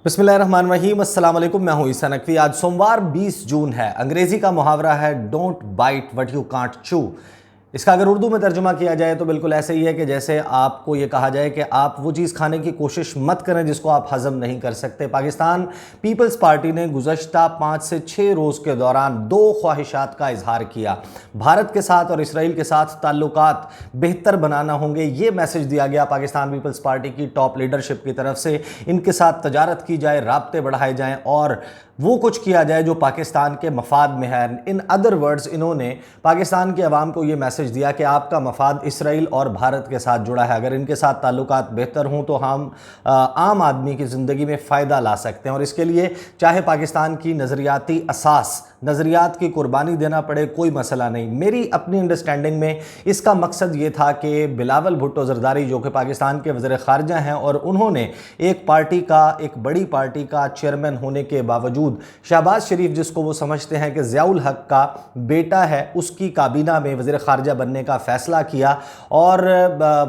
बिस्मिल्लाहिर्रहमानिर्रहीम, अस्सलाम वालेकुम। मैं हूं ईसा नकवी। आज सोमवार 20 जून है। अंग्रेजी का मुहावरा है don't bite what you can't chew. इसका अगर उर्दू में तर्जुमा किया जाए तो बिल्कुल ऐसे ही है कि जैसे आपको ये कहा जाए कि आप वो चीज़ खाने की कोशिश मत करें जिसको आप हज़म नहीं कर सकते। पाकिस्तान पीपल्स पार्टी ने गुज़श्ता 5 से 6 रोज़ के दौरान 2 ख्वाहिशात का इजहार किया। भारत के साथ और इसराइल के साथ ताल्लुकात बेहतर बनाना होंगे, ये मैसेज दिया गया पाकिस्तान पीपल्स पार्टी की टॉप लीडरशिप की तरफ से। इनके साथ तजारत की जाए, राब्ते बढ़ाए जाएँ और वो कुछ किया जाए जो पाकिस्तान के मफाद में है। इन अदर वर्ड्स, इन्होंने पाकिस्तान के अवाम को ये मैसेज दिया कि आपका मफाद इसराइल और भारत के साथ जुड़ा है। अगर इनके साथ ताल्लुकात बेहतर हों तो हम आम आदमी की ज़िंदगी में फ़ायदा ला सकते हैं और इसके लिए चाहे पाकिस्तान की नज़रियाती असास, नज़रियात की कुर्बानी देना पड़े, कोई मसला नहीं। मेरी अपनी अंडरस्टैंडिंग में इसका मकसद ये था कि बिलावल भुट्टो ज़रदारी जो कि पाकिस्तान के वज़ीर ख़ारजा हैं और उन्होंने एक पार्टी का, एक बड़ी पार्टी का चेयरमैन होने के बावजूद शहबाज शरीफ, जिसको वो समझते हैं कि ज़ियाउल हक का बेटा है, उसकी काबीना में वज़ीर ख़ारजा बनने का फ़ैसला किया। और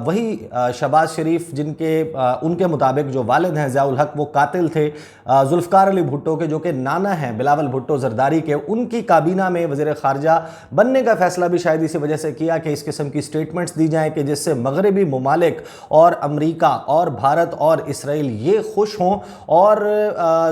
वही शहबाज शरीफ जिनके उनके मुताबिक जो वालिद हैं ज़ियाउल हक, वो कातिल थे जुल्फ़िकार अली भुट्टो के, जो कि नाना हैं बिलावल भुट्टो ज़रदारी के, उनकी काबीना में वज़ीर ख़ारजा बनने का फ़ैसला भी शायद इसी वजह से किया कि इस किस्म की स्टेटमेंट्स दी जाएँ कि जिससे मगरबी ममालिक और अमरीका और भारत और इसराइल ये खुश हों और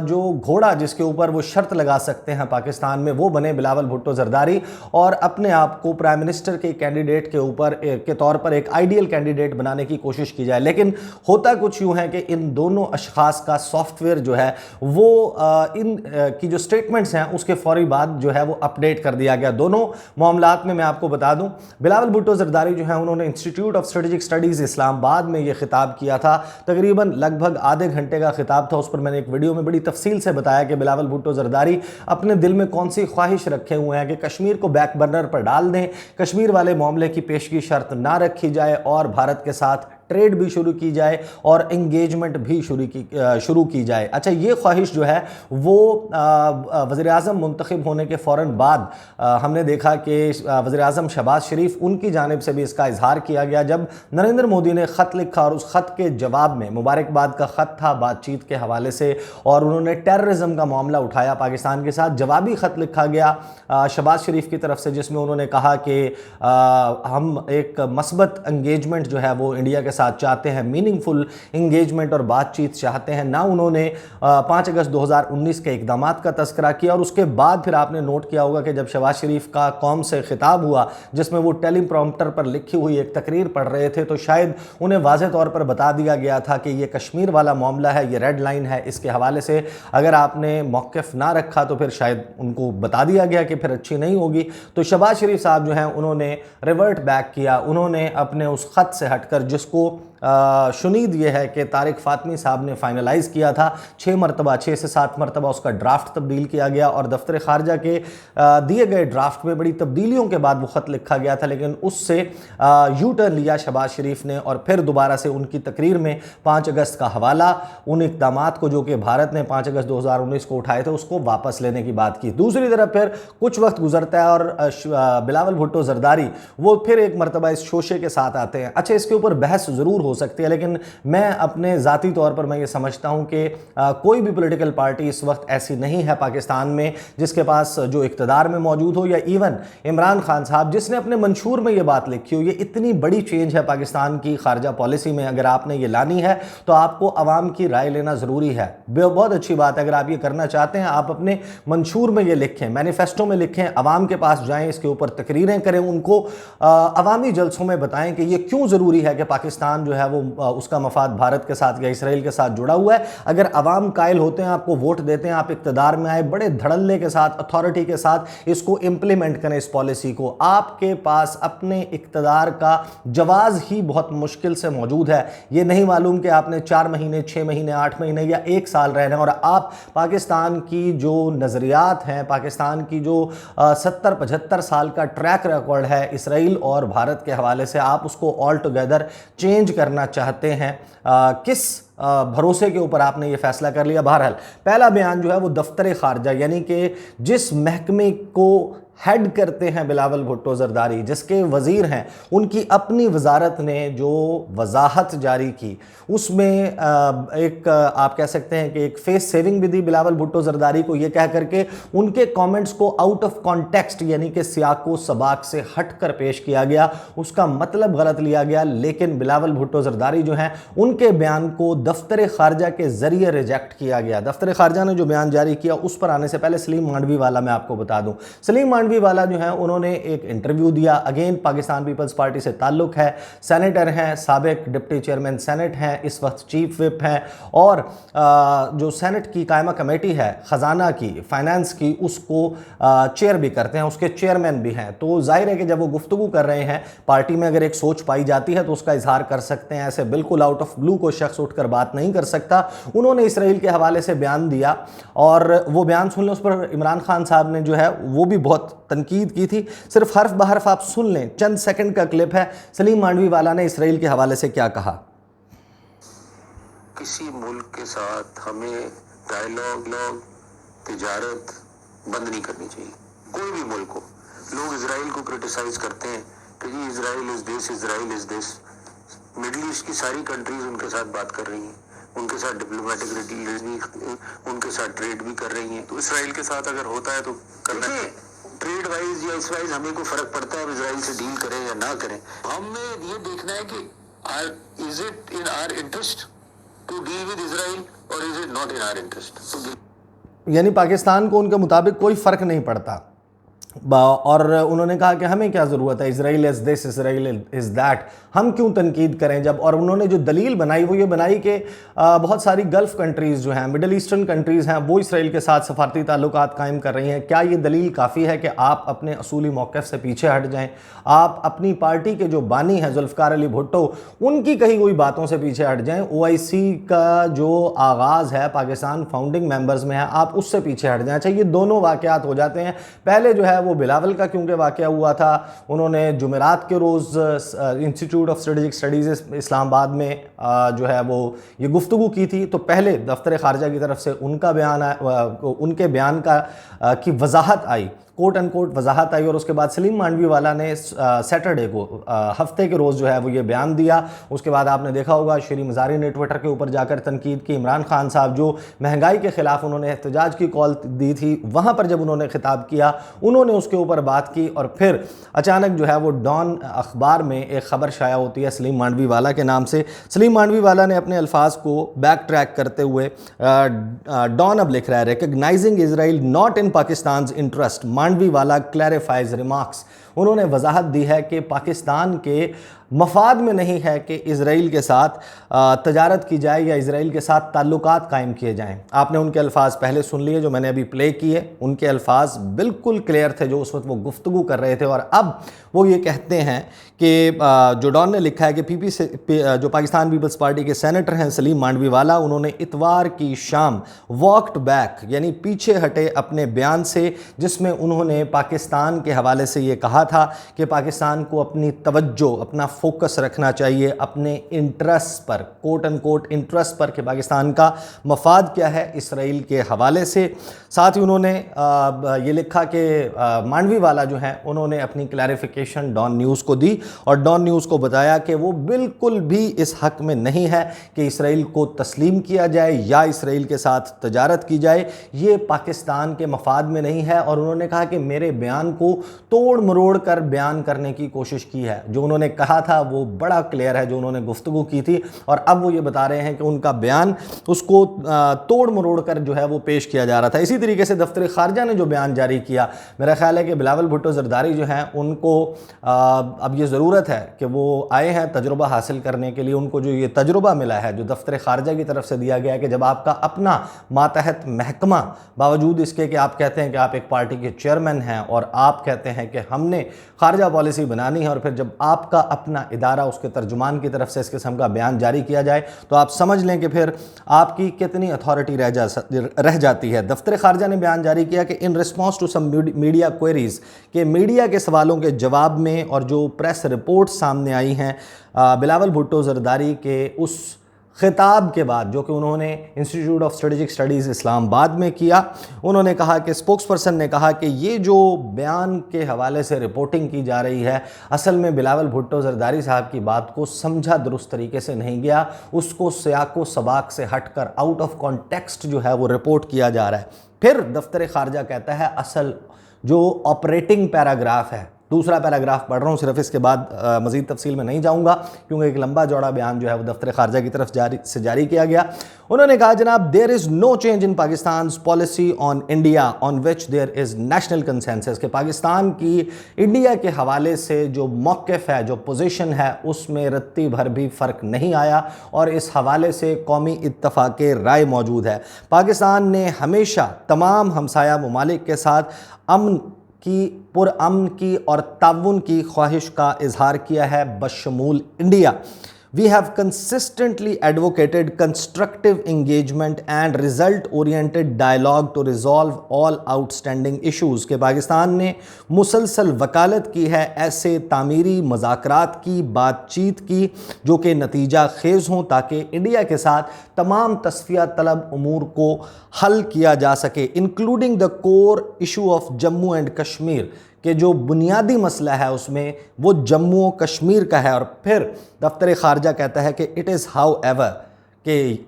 जो घोड़ा जिसके ऊपर वो शर्त लगा सकते हैं पाकिस्तान में, वो बने बिलावल भुट्टो ज़रदारी और अपने आप को प्राइम मिनिस्टर के कैंडिडेट के ऊपर के तौर पर एक आइडियल कैंडिडेट बनाने की कोशिश की जाए। लेकिन होता कुछ यूँ है कि इन दोनों अशखास का सॉफ्टवेयर जो है वो इन की जो स्टेटमेंट्स हैं उसके फौरी बाद जो है वो अपडेट कर दिया गया। दोनों मामलात में मैं आपको बता दूं, बिलावल भुट्टो ज़रदारी जो है उन्होंने institute of strategic studies Islamabad में ये खिताब किया था। तकरीबन लगभग आधे घंटे का खिताब था। उस पर मैंने एक वीडियो में बड़ी तफसील से बताया कि बिलावल भुट्टो ज़रदारी अपने दिल में कौन सी ख्वाहिश रखे हुए हैं कि कश्मीर को बैक बर्नर पर डाल दें, कश्मीर वाले मामले की पेशगी शर्त ना रखी जाए और भारत के साथ ट्रेड भी शुरू की जाए और एंगेजमेंट भी शुरू की जाए। अच्छा, ये ख्वाहिश जो है वो वज़ीर आज़म मुंतखब होने के फ़ौरन बाद हमने देखा कि वज़ीर आज़म शहबाज शरीफ, उनकी जानिब से भी इसका इजहार किया गया जब नरेंद्र मोदी ने ख़त लिखा और उस ख़त के जवाब में मुबारकबाद का ख़त था बातचीत के हवाले से और उन्होंने टेररिज्म का मामला उठाया पाकिस्तान के साथ। जवाबी ख़त लिखा गया शहबाज शरीफ की तरफ से जिसमें उन्होंने कहा कि हम एक मस्बत एंगेजमेंट जो है वो इंडिया के साथ चाहते हैं, मीनिंगफुल इंगेजमेंट और बातचीत चाहते हैं। ना उन्होंने 5 अगस्त 2019 के इक़दामात का तज़किरा किया और उसके बाद फिर आपने नोट किया होगा कि जब शहबाज शरीफ का कौम से खिताब हुआ जिसमें वो टेलीप्रॉम्प्टर पर लिखी हुई एक तकरीर पढ़ रहे थे, तो शायद उन्हें वाज़ेह तौर पर बता दिया गया था कि ये कश्मीर वाला मामला है, ये रेड लाइन है, इसके हवाले से अगर आपने मौक़िफ़ ना रखा तो फिर शायद उनको बता दिया गया कि फिर अच्छी नहीं होगी। तो शहबाज शरीफ साहब जो हैं उन्होंने रिवर्ट बैक किया। उन्होंने अपने उस ख़त से हटकर, जिसको शुनीद ये है कि तारिक फ़ातमी साहब ने फाइनलाइज़ किया था, 6 से 7 मरतबा उसका ड्राफ्ट तब्दील किया गया और दफ्तर ख़ारजा के दिए गए ड्राफ्ट में बड़ी तब्दीलियों के बाद वो ख़त लिखा गया था। लेकिन उससे यू टर्न लिया शहबाज शरीफ ने और फिर दोबारा से उनकी तकरीर में 5 अगस्त का हवाला, उन इक़दामात को जो कि भारत ने 5 अगस्त 2019 को उठाए थे, उसको वापस लेने की बात की। दूसरी तरफ फिर कुछ वक्त गुजरता है और बिलावल भुट्टो ज़रदारी वो फिर एक मरतबा इस शोशे के साथ आते हैं। अच्छा, इसके ऊपर बहस ज़रूर हो सकती है, लेकिन मैं अपने ज़ाती तौर पर मैं ये समझता हूँ कि कोई भी पॉलिटिकल पार्टी इस वक्त ऐसी नहीं है पाकिस्तान में जिसके पास जो इक़्तिदार में मौजूद हो, या इवन इमरान खान साहब जिसने अपने मंशूर में ये बात लिखी हो। ये इतनी बड़ी चेंज है पाकिस्तान की खारजा पॉलिसी में, अगर आपने ये लानी है तो आपको अवाम की राय लेना ज़रूरी है। बहुत अच्छी बात है, अगर आप ये करना चाहते हैं आप अपने मंशूर में ये लिखें, मैनिफेस्टो में लिखें, अवाम के पास जाएँ, इसके ऊपर तकरीरें करें, उनको अवामी जलसों में बताएं कि ये क्यों ज़रूरी है कि पाकिस्तान जो है वो उसका मफाद भारत के साथ या इसराइल के साथ जुड़ा हुआ है। अगर अवाम कायल होते हैं, आपको वोट देते हैं, आप इक़्तिदार में आए, बड़े धड़ल्ले के साथ, अथॉरिटी के साथ इसको इम्प्लीमेंट करें, इस पॉलिसी को। आपके पास अपने इक़्तिदार का जवाज़ ही बहुत मुश्किल से मौजूद है। ये नहीं मालूम कि आपने 4 महीने, 6 महीने, 8 महीने या 1 साल रहना है और आप पाकिस्तान की जो नज़रियात हैं, पाकिस्तान की जो 70-75 साल का ट्रैक रिकॉर्ड है इसराइल और भारत के हवाले से, आप उसको ऑल टुगेदर चेंज करना चाहते हैं। किस भरोसे के ऊपर आपने ये फैसला कर लिया? बहरहाल पहला बयान जो है वो दफ्तर ख़ारजा, यानी कि जिस महकमे को हेड करते हैं बिलावल भुट्टो जरदारी, जिसके वज़ीर हैं, उनकी अपनी वजारत ने जो वजाहत जारी की उसमें एक आप कह सकते हैं कि एक फेस सेविंग भी दी बिलावल भुट्टो जरदारी को, ये कह करके उनके कमेंट्स को आउट ऑफ कॉन्टेक्स्ट यानी कि सियाको सबाक से हटकर पेश किया गया, उसका मतलब गलत लिया गया। लेकिन बिलावल भुट्टो जरदारी जो हैं उनके बयान को दफ्तर खारजा के जरिए रिजेक्ट किया गया। दफ्तर खारजा ने जो बयान जारी किया उस पर आने से पहले सलीम मांडवी वाला मैं आपको बता दूं, सलीम मांडवी वाला जो है उन्होंने एक इंटरव्यू दिया, अगेन पाकिस्तान पीपल्स पार्टी से ताल्लुक है, सेनेटर हैं, साबिक डिप्टी चेयरमैन सेनेट हैं, इस वक्त चीफ विप हैं, और जो सेनेट की कायमा कमेटी है खजाना की, फाइनेंस की, उसको चेयर भी करते हैं, उसके चेयरमैन भी हैं। तो जाहिर है कि जब वो गुफ्तगू कर रहे हैं, पार्टी में अगर एक सोच पाई जाती है तो उसका इजहार कर सकते हैं, ऐसे बिल्कुल आउट ऑफ ब्लू को शख्स उठकर बात नहीं कर सकता। उन्होंने इसराइल के हवाले से बयान दिया और वो बयान सुन लें, उस पर इमरान खान साहब ने जो है वो भी बहुत तनकीद की थी। सिर्फ हर्फ बहर्फ आप सुन लें, चंद सेकंड का क्लिप है, सलीम मांडवी वाला ने इसराइल के हवाले से क्या कहा। किसी मुल्क के साथ हमें डायलॉग तिजारत बंद नहीं करनी चाहिए, कोई भी मुल्क हो। लोग इजराइल को क्रिटिसाइज करते हैं कि जी Israel is this, Israel is this. Middle East की सारी कंट्रीज उनके साथ बात कर रही हैं, उनके साथ डिप्लोमेटिक रिलेशन, उनके साथ ट्रेड भी कर रही हैं। तो इसराइल के साथ अगर होता है तो करना चाहिए। ट्रेड वाइज या इस वाइज हमें को फर्क पड़ता है इसराइल से डील करें या ना करें। हमें ये देखना है कि is it in our interest to deal with Israel और is it not in our interest. यानी पाकिस्तान को उनके मुताबिक कोई फ़र्क नहीं पड़ता, और उन्होंने कहा कि हमें क्या ज़रूरत है, Israel is this, Israel is that, हम क्यों तनकीद करें जब। और उन्होंने जो दलील बनाई वो ये बनाई कि बहुत सारी गल्फ़ कंट्रीज़ जो हैं, मिडल ईस्टर्न कंट्रीज़ हैं, वो इसराइल के साथ सफारती ताल्लुकात कायम कर रही हैं। क्या ये दलील काफ़ी है कि आप अपने असूली मौक़िफ़ से पीछे हट जाएँ, आप अपनी पार्टी के जो बानी हैं जुल्फ़िकार अली भुट्टो, उनकी कही हुई बातों से पीछे हट जाएँ। OIC का जो आगाज़ है पाकिस्तान फाउंडिंग मेंबर्स में है, आप उससे पीछे हट जाएँ। अच्छा, ये दोनों वाक़यात हो जाते हैं। पहले जो है वो बिलावल का क्योंकि वाक़या हुआ था, उन्होंने जुमेरात के रोज़ institute of strategic studies Islamabad में जो है वो ये गुफ्तगू की थी, तो पहले दफ्तर खारजा की तरफ से उनका बयान उनके बयान की वजाहत आई, कोट एंड कोट वजाहत आई, और उसके बाद सलीम मांडवी वाला ने सैटरडे को हफ्ते के रोज़ जो है वो ये बयान दिया। उसके बाद आपने देखा होगा श्री मज़ारी ने ट्विटर के ऊपर जाकर तनकीद की। इमरान खान साहब जो महंगाई के ख़िलाफ़ उन्होंने एहतजाज की कॉल दी थी, वहाँ पर जब उन्होंने खिताब किया उन्होंने उसके ऊपर बात की, और फिर अचानक जो है वो डॉन अखबार में एक ख़बर शाया होती है सलीम मांडवी वाला के नाम से। सलीम मांडवी वाला ने अपने अल्फाज को बैक ट्रैक करते हुए डॉन अब लिख रहा है, recognising Israel not in Pakistan interest, मांडवी वाला क्लैरिफाइज रिमार्क्स। उन्होंने वजाहत दी है कि पाकिस्तान के मफाद में नहीं है कि इसराइल के साथ तजारत की जाए या इसराइल के साथ ताल्लुकात कायम किए जाएं। आपने उनके अल्फाज पहले सुन लिए जो मैंने अभी प्ले किए, उनके अल्फाज बिल्कुल क्लियर थे जो उस वक्त वो गुफ्तगू कर रहे थे। और अब वो ये कहते हैं कि जो डॉन ने लिखा है कि PP से जो पाकिस्तान पीपल्स पार्टी के सेनेटर हैं सलीम मांडवी वाला, उन्होंने इतवार की शाम वॉकड बैक यानी पीछे हटे अपने बयान से, जिसमें उन्होंने पाकिस्तान के हवाले से ये कहा था कि पाकिस्तान को अपनी तवज्जो, अपना फोकस रखना चाहिए अपने इंटरेस्ट पर, कोट एंड कोट इंटरेस्ट पर, कि पाकिस्तान का मफाद क्या है इसराइल के हवाले से। साथ ही उन्होंने ये लिखा कि मांडवी वाला जो है उन्होंने अपनी क्लैरिफिकेशन डॉन न्यूज़ को दी और डॉन न्यूज़ को बताया कि वो बिल्कुल भी इस हक में नहीं है कि इसराइल को तस्लीम किया जाए या इसराइल के साथ तजारत की जाए, ये पाकिस्तान के मफाद में नहीं है। और उन्होंने कहा कि मेरे बयान को तोड़ मरोड़ कर बयान करने की कोशिश की है, जो उन्होंने कहा था वो बड़ा क्लियर है जो उन्होंने गुफ्तगू की थी, और अब वो ये बता रहे हैं कि उनका बयान उसको तोड़ मरोड़ कर जो है वो पेश किया जा रहा था। इसी तरीके से दफ्तर खारजा ने जो बयान जारी किया, मेरा ख्याल है कि बिलावल भुट्टो जरदारी जो हैं उनको अब ये ज़रूरत है कि वो आए हैं तजुर्बा हासिल करने के लिए। उनको जो ये तजुर्बा मिला है जो दफ्तर खारजा की तरफ से दिया गया है कि जब आपका अपना मातहत महकमा, बावजूद इसके कि आप कहते हैं कि आप एक पार्टी के चेयरमैन हैं और आप कहते हैं कि हमने खारजा पॉलिसी बनानी है, और फिर जब आपका अपना इदारा उसके तर्जुमान की तरफ से इस किस्म का बयान जारी किया जाए तो आप समझ लें कि फिर आपकी कितनी अथॉरिटी रह जाती है। दफ्तर खारजा ने बयान जारी किया कि in response to some media queries, के मीडिया के सवालों के जवाब में और जो प्रेस रिपोर्ट सामने आई हैं बिलावल भुट्टो जरदारी के उस खिताब के बाद जो कि उन्होंने institute of strategic studies Islamabad में किया, उन्होंने कहा कि स्पोक्स पर्सन ने कहा कि ये जो बयान के हवाले से रिपोर्टिंग की जा रही है, असल में बिलावल भुट्टो जरदारी साहब की बात को समझा दुरुस्त तरीके से नहीं गया, उसको सियाको सबाक से हटकर आउट ऑफ कॉन्टेक्स्ट जो है वो रिपोर्ट किया जा रहा है। फिर दफ्तर खारजा कहता है असल जो ऑपरेटिंग पैराग्राफ है, दूसरा पैराग्राफ पढ़ रहा हूँ सिर्फ, इसके बाद मज़ीद तफसील में नहीं जाऊँगा क्योंकि एक लंबा चौड़ा बयान जो है वो दफ्तर खारजा की तरफ जारी किया गया। उन्होंने कहा जनाब there is no change in Pakistan policy on India on which there is national consensus, कि पाकिस्तान की इंडिया के हवाले से जो मौक़िफ़ है, जो पोजीशन है, उसमें रत्ती भर भी फ़र्क नहीं आया और इस हवाले से कौमी इत्तफ़ाक़ राय मौजूद है। पाकिस्तान ने हमेशा तमाम हमसाया ममालिक के साथ अमन की, पुरअमन की और ताउन की ख्वाहिश का इजहार किया है बशमूल India. We have consistently advocated constructive engagement and result-oriented dialogue to resolve all outstanding issues, के पाकिस्तान ने मुसलसल वकालत की है ऐसे तामीरी मज़ाकरात की, बातचीत की जो कि नतीजा खेज़ हों ताकि इंडिया के साथ तमाम तस्फिया तलब उमूर को हल किया जा सके, including the core issue of Jammu and Kashmir, कि जो बुनियादी मसला है उसमें वो जम्मू और कश्मीर का है। और फिर दफ्तर खारजा कहता है कि इट इज़ हाउ एवर, कि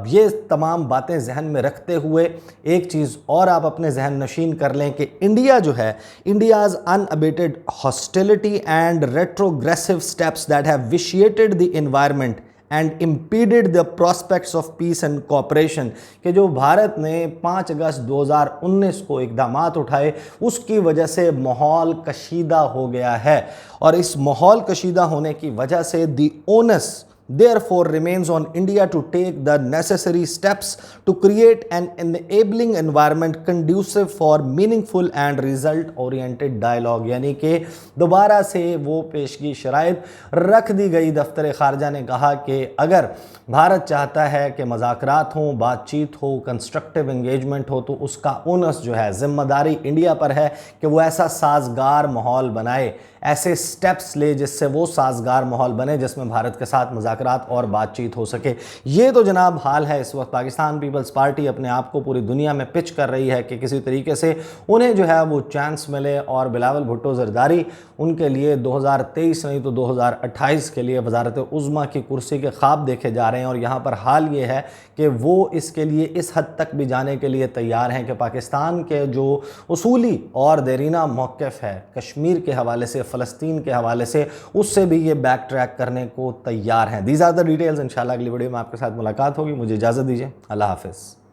ये तमाम बातें जहन में रखते हुए एक चीज़ और आप अपने जहन नशीन कर लें कि इंडिया जो है, India's unabated hostility and retrogressive steps that have vitiated the environment and impeded the prospects of peace and cooperation, कि जो भारत ने 5 अगस्त 2019 को इक़दामात उठाए उसकी वजह से माहौल कशीदा हो गया है और इस माहौल कशीदा होने की वजह से the onus therefore remains on India to take the necessary steps to create an enabling environment conducive for meaningful and result oriented dialogue, यानी कि दोबारा से वो पेशगी शराइत रख दी गई। दफ्तर खारजा ने कहा कि अगर भारत चाहता है कि मज़ाकरात हों, बातचीत हो, कंस्ट्रक्टिव इंगेजमेंट हो, तो उसका ओनस जो है, ज़िम्मेदारी इंडिया पर है कि वो ऐसा साजगार माहौल बनाए, ऐसे स्टेप्स ले जिससे वो साजगार माहौल बने जिसमें भारत के साथ मज़ाकरात और बातचीत हो सके। ये तो जनाब हाल है इस वक्त। पाकिस्तान पीपल्स पार्टी अपने आप को पूरी दुनिया में पिच कर रही है कि किसी तरीके से उन्हें जो है वो चांस मिले और बिलावल भुट्टो जरदारी उनके लिए 2023 नहीं तो 2028 के लिए वज़ारत उज़्मा की कुर्सी के ख्वाब देखे जा रहे हैं। और यहाँ पर हाल ये है कि वो इसके लिए इस हद तक भी जाने के लिए तैयार हैं कि पाकिस्तान के जो उसूली और देरीना मौक़िफ़ है कश्मीर के हवाले से, फ़लस्तीन के हवाले से, उससे भी ये बैक ट्रैक करने को तैयार हैं। These are the details. इंशाल्लाह अगली वीडियो में आपके साथ मुलाकात होगी। मुझे इजाज़त दीजिए। अल्लाह हाफ़िज़।